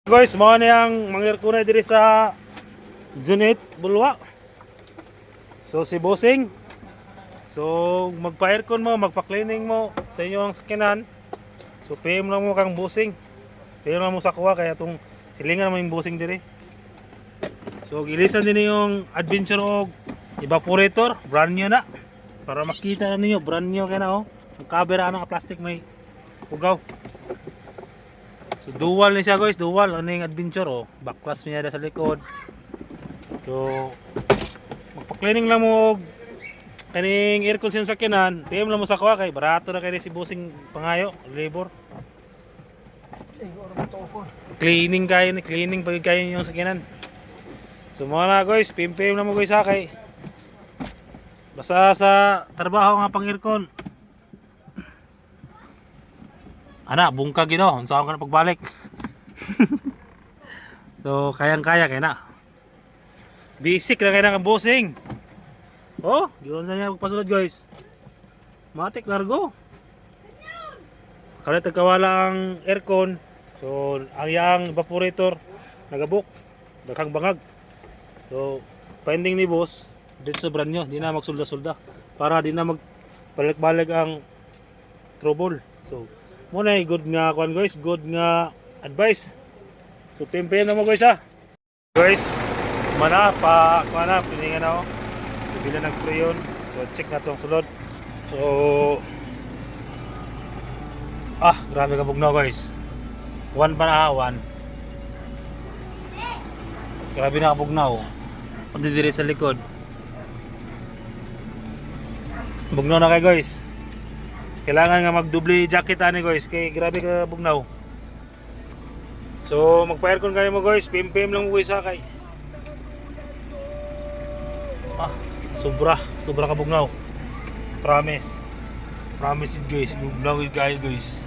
Guys, mo na yang mangirkunay diri sa Junit Bulwa. So si Bossing. So magpa-aircon mo, magpa-cleaning mo sa inyong sakyanan. So PM lang mo kang Bossing. PM lang mo sa kuha kaya tong silingan mo yung Bossing diri. So gilisan din yung Adventure og evaporator, brand new na. Para makita na ninyo, brand new kaya na oh. Ang cover na plastic may ugaw. So dual ni siya guys, dual ano yung Adventure oh. Backclass niya sa likod. So magpa-cleaning lang mo kaning aircon sa sakyanan, PM lang mo sa kuha kay barato na kay si Bossing pangayo, labor. Cleaning kayo, cleaning pag kayo yung sakyanan. So mga na guys, PM lang mo guys sa kay. Basta sa trabaho nga pang aircon. Ana, bungkag gino, unsaon ka na pagbalik. So, kayang-kaya kay na. Basic na kay na kang Bossing. Oh, giyon na niya magpasulod guys. Matik largo. Kada tagkawala ang aircon. So, ang yang evaporator nagabok, daghang bangag. So, finding ni boss, dito sa brand nyo, di na magsulda-sulda para di na magbalik-balik ang trouble. So, muna good nga kuan guys, good nga advice. So tempe na mo guys ha. Guys, mana pa kuan na piningan na ako. Bila nag preyon. So check na tong sulod. So grabe ka bugnaw guys. One pa na one. Grabe na ka bugnaw. Pandi diri sa likod. Bugnaw na kay guys. Kailangan nga magdubli jacket ani guys kay grabe ka bugnaw. So magpa-aircon kayo mo guys, PM lang mo guys ha kay. Sobra ka bugnaw. Promise you guys, bugnaw you guys.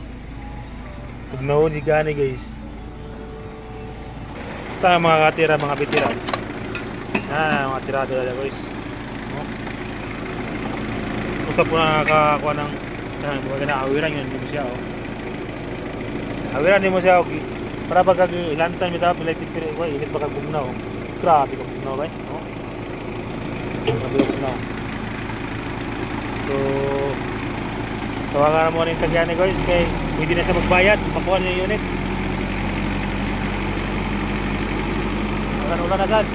Bugnaw ni gani guys. Basta mga katira, mga veterans. Mga tirado na guys. Usap po na nakakuha ng kumbaga awiran yun, hindi mo siya oh. Awiran hindi mo siya okay. Para pag ilantan mo tapos pilating pero init baka bugnaw. Grabe ka bugnaw ba oh. Grabe ka bugnaw. So tawagan mo rin tagyani guys kay pwede na siya magbayad makuha niya yung unit. Ulan agad.